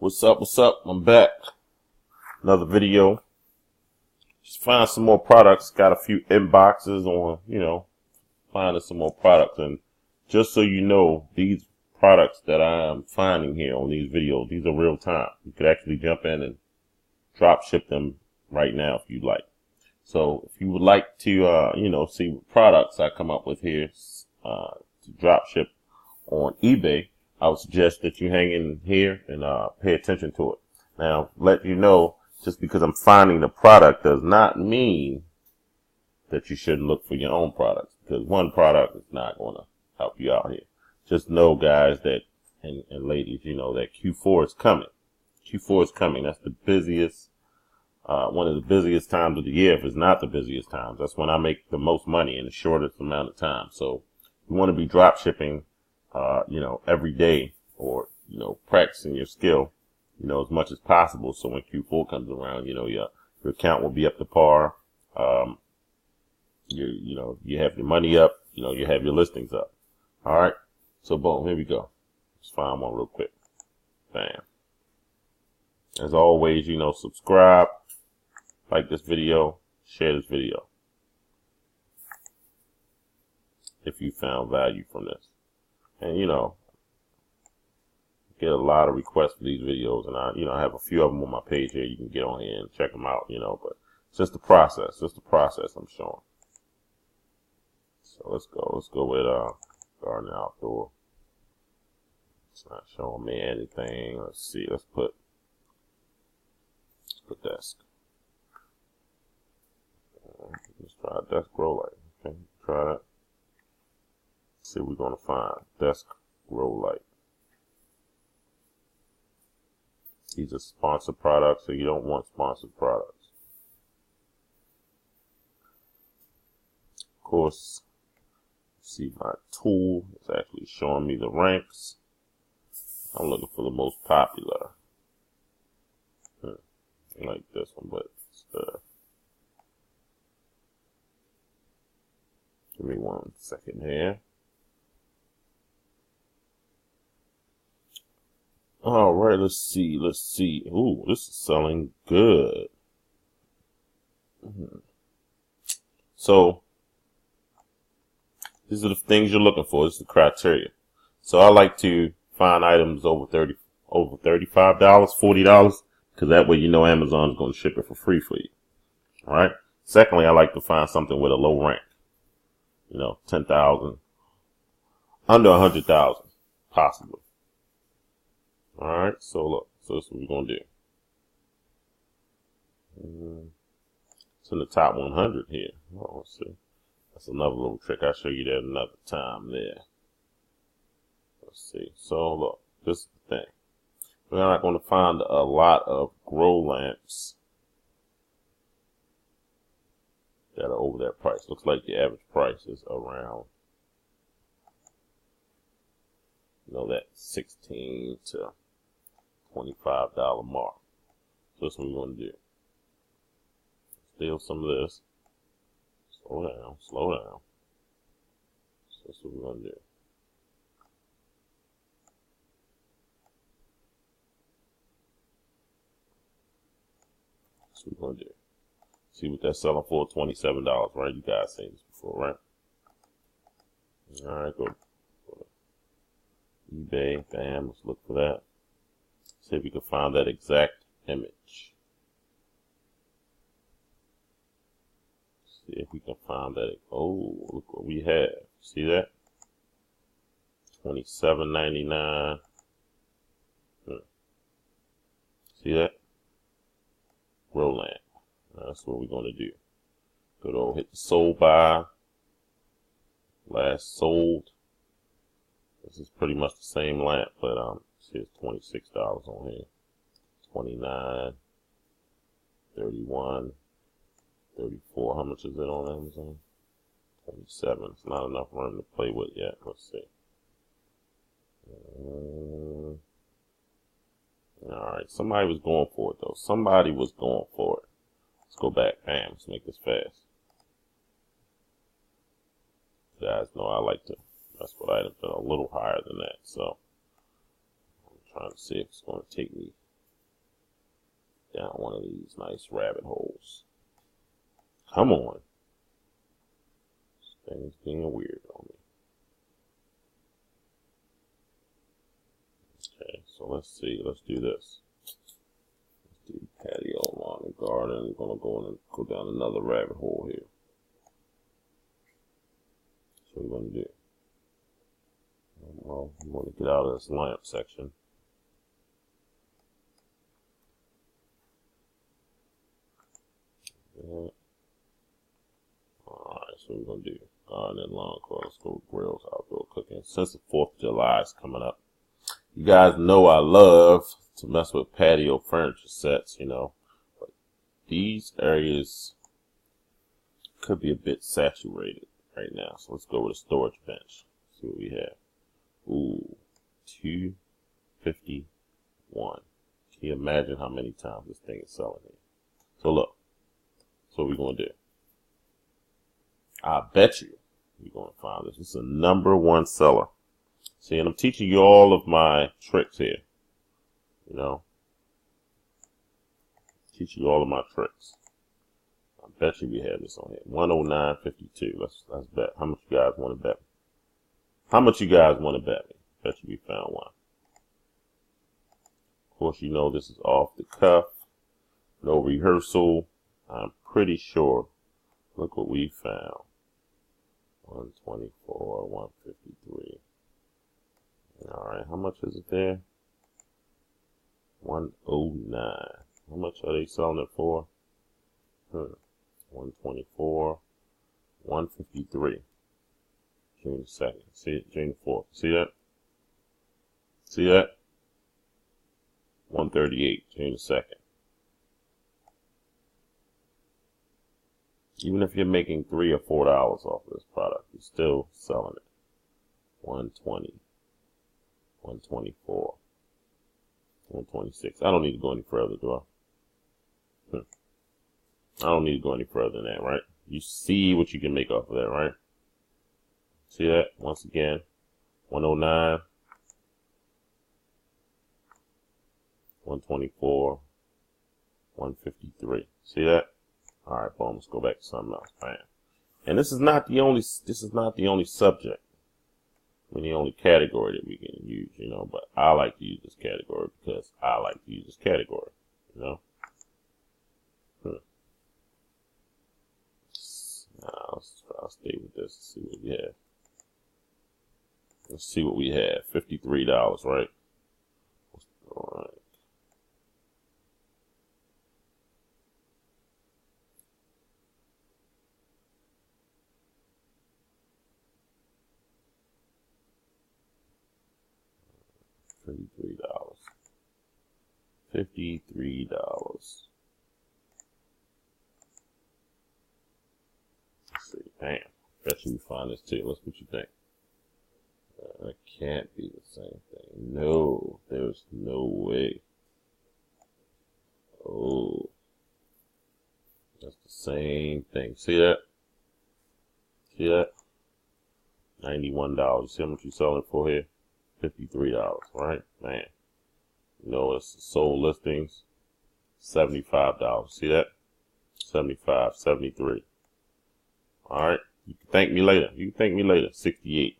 What's up? What's up? I'm back. Another video. Just find some more products. Got a few inboxes on, finding some more products. And just so you know, these products that I'm finding here on these videos, these are real time. You could actually jump in and drop ship them right now if you'd like. So if you would like to, see what products I come up with here to drop ship on eBay, I would suggest that you hang in here and pay attention to it. Now, let you know, just because I'm finding the product does not mean that you shouldn't look for your own products, because one product is not going to help you out here. Just know, guys, that and ladies, that Q4 is coming. Q4 is coming. That's the busiest, one of the busiest times of the year. If it's not the busiest times, that's when I make the most money in the shortest amount of time. So you want to be drop shipping, every day, or, practicing your skill, as much as possible. So when Q4 comes around, your account will be up to par. You have your money up, you have your listings up. All right. So boom, here we go. Let's find one real quick. Bam. As always, subscribe, like this video, share this video if you found value from this. And, get a lot of requests for these videos, and I have a few of them on my page here. You can get on here and check them out, but it's just the process, I'm showing. So let's go with, garden outdoor. It's not showing me anything. Let's see, let's put desk. Let's try desk grow light. Okay, try that. See what we're gonna find. Desk grow light. These are sponsored products, so you don't want sponsored products. Of course, see my tool is actually showing me the ranks. I'm looking for the most popular. I like this one, but give me 1 second here. All right, let's see. Ooh, this is selling good. So these are the things you're looking for. This is the criteria. So I like to find items over $35, $40, because that way Amazon's going to ship it for free for you. All right. Secondly, I like to find something with a low rank. 10,000, under 100,000, possibly. All right, so look, so this is what we're gonna do. It's in the top 100 here. Oh, let's see. That's another little trick. I'll show you that another time there. Let's see. So look, this is the thing. We're not going to find a lot of grow lamps that are over that price. Looks like the average price is around, that $16 to $25 mark. So that's what we're going to do. Steal some of this. Slow down. So that's what we're going to do. That's what we're going to do. See what that's selling for, $27, right? You guys seen this before, right? All right, go to eBay. Bam, let's look for that. See if we can find that exact image. See if we can find that. Oh, look what we have. See that? $27.99. See that? Grow lamp. That's what we're going to do. Good old hit the sold by. Last sold. This is pretty much the same lamp, but see, it's $26 on here. 29, 31, 34. How much is it on Amazon? 27. It's not enough room to play with yet. Let's see. Alright, somebody was going for it though. Somebody was going for it. Let's go back. Bam, let's make this fast. You guys know I like to mess with items that are a little higher than that, so I'm trying to see if it's going to take me down one of these nice rabbit holes. Come on. This thing's being weird on me. Okay, so let's see. Let's do this. Let's do patio, lawn, and garden. We're going to go down another rabbit hole here. That's what we're going to do. Well, I'm going to get out of this lamp section. Yeah. Alright, so we're going to do garden and lawn care. Let's go with grills, outdoor cooking. Since the 4th of July is coming up, you guys know I love to mess with patio furniture sets, you know. But these areas could be a bit saturated right now. So let's go with a storage bench. See what we have. Ooh, 251. Can you imagine how many times this thing is selling here? So look, that's what we're going to do. I bet you you're going to find this. This is a #1 seller. See, and I'm teaching you all of my tricks here. You know, teach you all of my tricks. I bet you we have this on here. 109.52. Let's bet. How much you guys want to bet me? How much you guys want to bet me? Bet you we found one. Of course, you know this is off the cuff. No rehearsal. I'm pretty sure. Look what we found. 124, 153. Alright, how much is it there? 109. How much are they selling it for? 124, 153. June 2nd. See it? June 4th. See that? See that? 138, June 2nd. Even if you're making $3 or $4 off of this product, you're still selling it. 120, 124, 126. I don't need to go any further, do I? I don't need to go any further than that, right? You see what you can make off of that, right? See that? Once again, 109, 124, 153. See that? All right, boom. Let's go back to something else. Bam. And this is not the only subject. I mean, the only category that we can use, you know. But I like to use this category because I like to use this category, you know. I'll stay with this. See what we have. Let's see what we have. $53, right? All right. $53. $53. Let's see. Bam. Bet you we find this too. Let's see what you think. That can't be the same thing. No, there's no way. Oh, that's the same thing. See that? See that? $91. See how much you selling it for here? $53, right? Man. You know, it's sold listings. $75. See that? 75, 73. All right. You can thank me later. You can thank me later. 68.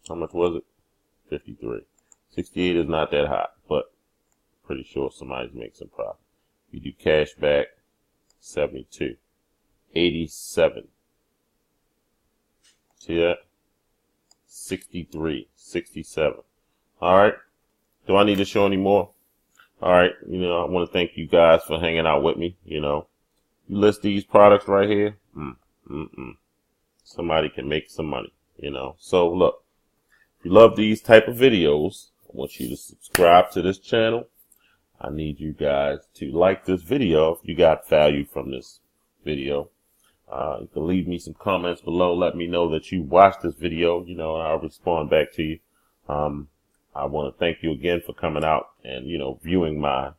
How much was it? 53. 68 is not that hot, but pretty sure somebody's making some profit. You do cash back, 72. 87. See that? 63. 67. All right. Do I need to show any more? All right. You know, I want to thank you guys for hanging out with me. You know, you list these products right here. Somebody can make some money, you know. So look, if you love these type of videos, I want you to subscribe to this channel. I need you guys to like this video if you got value from this video. You can leave me some comments below. Let me know that you watched this video, you know, and I'll respond back to you. I want to thank you again for coming out and, you know, viewing my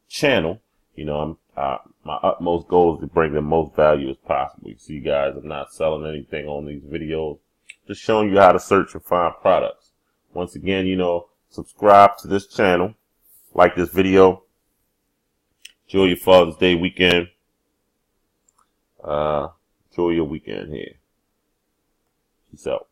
channel. You know, my utmost goal is to bring the most value as possible. You see, guys, I'm not selling anything on these videos. Just showing you how to search and find products. Once again, you know, subscribe to this channel, like this video, Enjoy your Father's Day weekend. Enjoy your weekend here. Peace out.